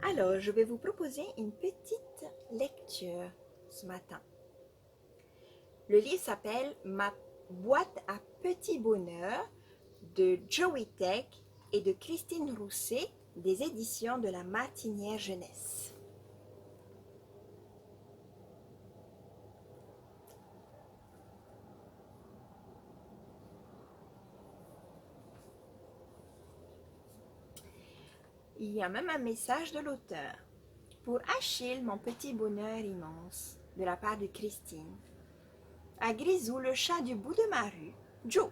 Alors, je vais vous proposer une petite lecture ce matin. Le livre s'appelle Ma boîte à petits bonheurs de Joey Tech et de Christine Rousset des éditions de la Martinière Jeunesse. Il y a même un message de l'auteur. Pour Achille, mon petit bonheur immense, de la part de Christine. À Grisou, le chat du bout de ma rue, Joe.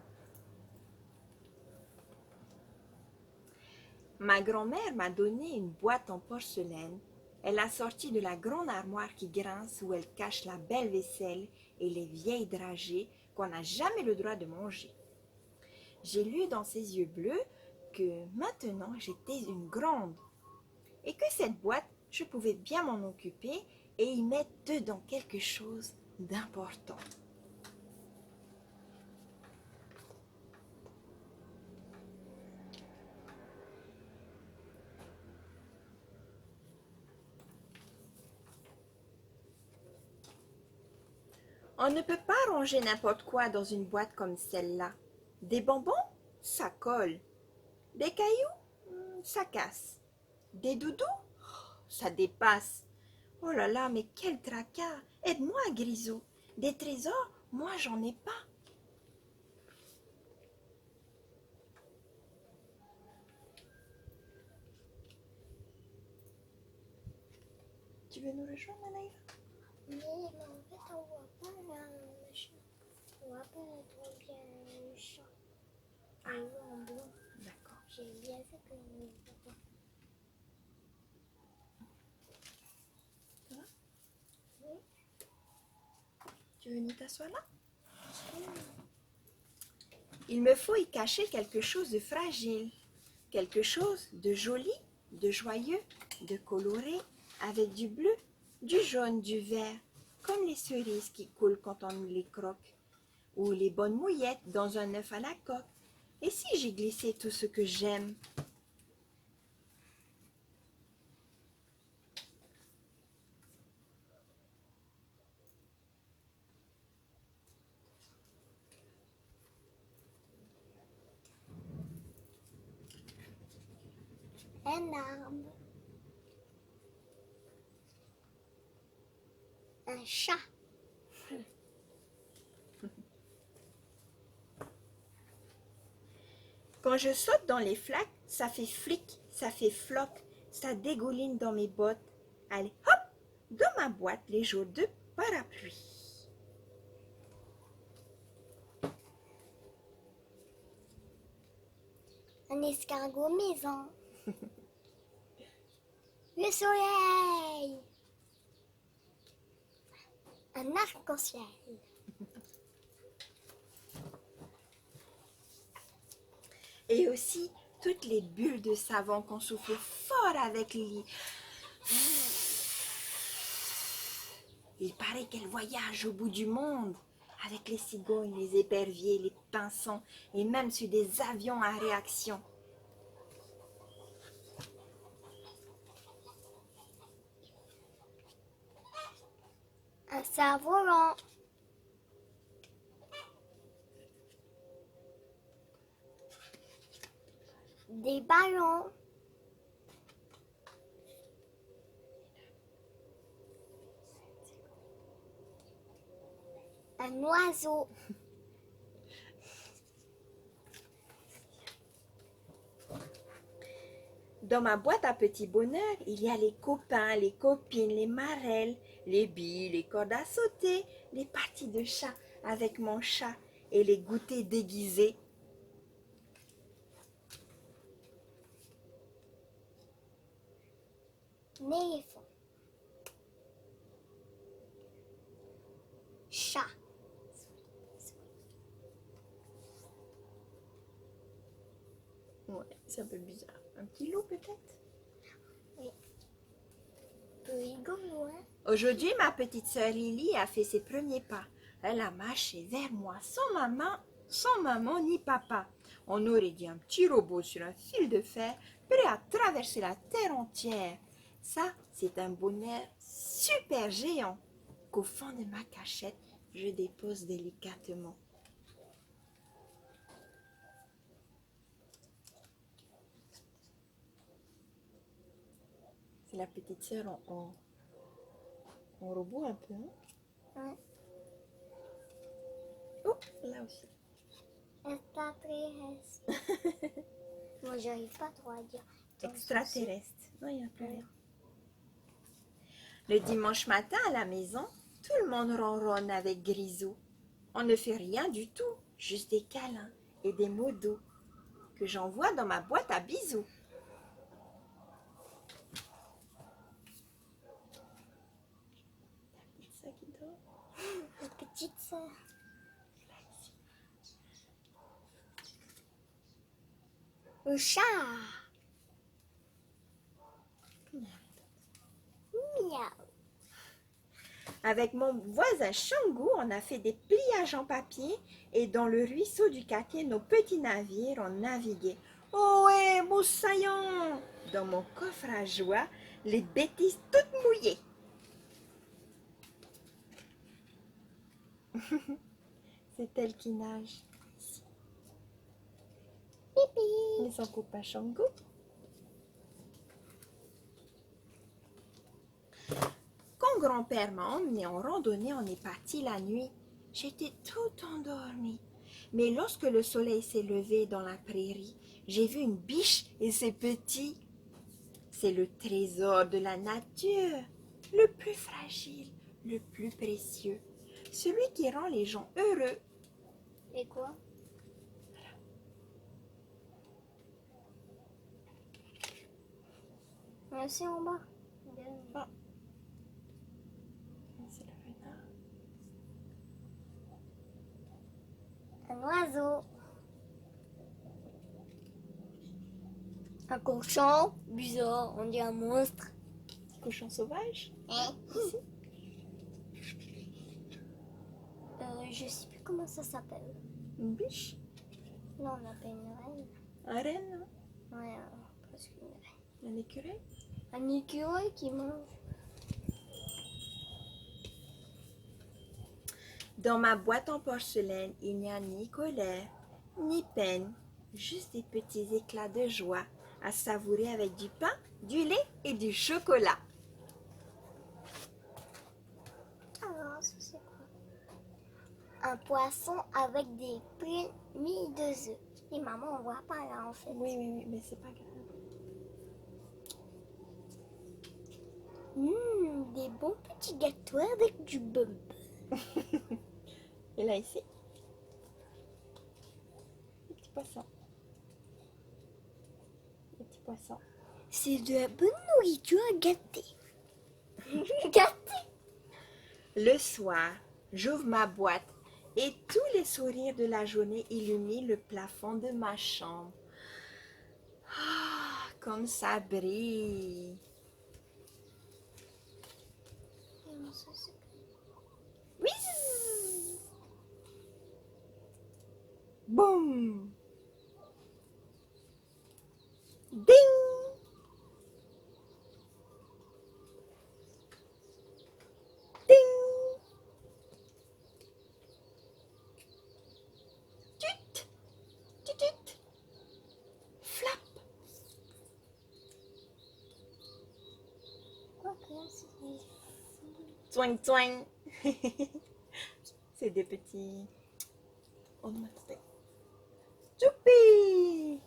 Ma grand-mère m'a donné une boîte en porcelaine. Elle l'a sortie de la grande armoire qui grince où elle cache la belle vaisselle et les vieilles dragées qu'on n'a jamais le droit de manger. J'ai lu dans ses yeux bleus que maintenant j'étais une grande et que cette boîte, je pouvais bien m'en occuper et y mettre dedans quelque chose d'important. On ne peut pas ranger n'importe quoi dans une boîte comme celle-là. Des bonbons, ça colle. Des cailloux, ça casse. Des doudous, ça dépasse. Oh là là, mais quel tracas! Aide-moi, Grisou. Des trésors, moi j'en ai pas. Tu veux nous rejoindre, Anaïva? Mais en fait, on voit pas le chat. On voit pas trop bien le chat. On le voit en blanc. D'accord. J'ai bien fait que on le voit pas. Ça va? Oui. Tu veux nous t'asseoir là? Il me faut y cacher quelque chose de fragile, quelque chose de joli, de joyeux, de coloré, avec du bleu, du jaune, du vert, comme les cerises qui coulent quand on les croque, ou les bonnes mouillettes dans un œuf à la coque. Et si j'y glissais tout ce que j'aime? Un arbre. Un chat. Quand je saute dans les flaques, ça fait flic, ça fait floc, ça dégouline dans mes bottes. Allez, hop, dans ma boîte les jours de parapluie. Un escargot maison. Le soleil. Un arc-en-ciel. Et aussi toutes les bulles de savon qu'on souffle fort avec Lily. Il paraît qu'elle voyage au bout du monde avec les cigognes, les éperviers, les pinsons et même sur des avions à réaction. Un cerf-volant. Des ballons. Un oiseau. Dans ma boîte à petits bonheurs, il y a les copains, les copines, les marelles, les billes, les cordes à sauter, les parties de chat avec mon chat et les goûters déguisés. Un éléphant. Chat. Ouais, c'est un peu bizarre. Un petit loup peut-être? Oui. Peu rigolo, hein? Aujourd'hui, ma petite sœur Lily a fait ses premiers pas. Elle a marché vers moi sans maman ni papa. On aurait dit un petit robot sur un fil de fer, prêt à traverser la terre entière. Ça, c'est un bonheur super géant qu'au fond de ma cachette, je dépose délicatement. C'est la petite sœur en robot un peu, hein? Ouais. Oh, là aussi. Extraterrestre. Moi, j'arrive pas trop à dire. Extraterrestre. Non, il n'y a plus rien. Le dimanche matin à la maison, tout le monde ronronne avec Grisou. On ne fait rien du tout, juste des câlins et des mots doux que j'envoie dans ma boîte à bisous. Ça qui dort. La petite sœur. Le chat. Miaou. Avec mon voisin Changou, on a fait des pliages en papier et dans le ruisseau du Caquet, nos petits navires ont navigué. Oh, ouais, moussaillon! Dans mon coffre à joie, les bêtises toutes mouillées. C'est elle qui nage. Pipi. Et son copain Changou. Quand grand-père m'a emmené en randonnée, on est parti la nuit. J'étais tout endormie. Mais lorsque le soleil s'est levé dans la prairie, j'ai vu une biche et ses petits. C'est le trésor de la nature, le plus fragile, le plus précieux, celui qui rend les gens heureux. Et quoi? C'est en bas. Ah. C'est le renard. Un oiseau. Un cochon. Bizarre, on dit un monstre. Cochon sauvage. Ici. Je sais plus comment ça s'appelle. Une biche. Non, on appelle une reine. Un renne. Ouais, presque une reine. Un écureuil. Un écureuil qui mange. Dans ma boîte en porcelaine, il n'y a ni colère, ni peine, juste des petits éclats de joie à savourer avec du pain, du lait et du chocolat. Alors, ça c'est quoi? Un poisson avec des plumes de œufs. Et maman, on voit pas là en fait. Oui, mais c'est pas grave. Des bons petits gâteaux avec du bonbon. Et là, ici, les petits poissons. Les petits poissons. C'est de la bonne nourriture à gâter. Gâter. Le soir, j'ouvre ma boîte et tous les sourires de la journée illuminent le plafond de ma chambre. Ah, comme ça brille. Whizz. Boum. Ding. Ding. Tut. Tut, tut. Flap. Quoi que c'est des... Twang, twang. C'est des petits... Oh, c'est... Choupi.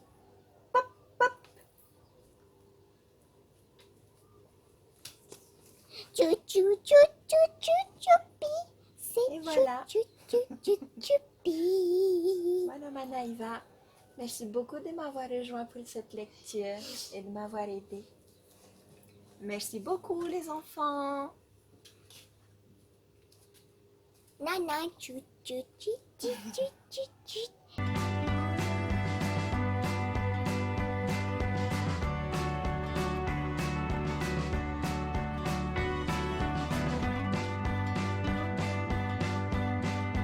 Pop, pop. Chou chou chou chou chou choupi. C'est Et voilà. chou chou chou chou choupi. Voilà Manaïva, merci beaucoup de m'avoir rejoint pour cette lecture et de m'avoir aidé. Merci beaucoup les enfants. Nana chou chou chou chou chou chou.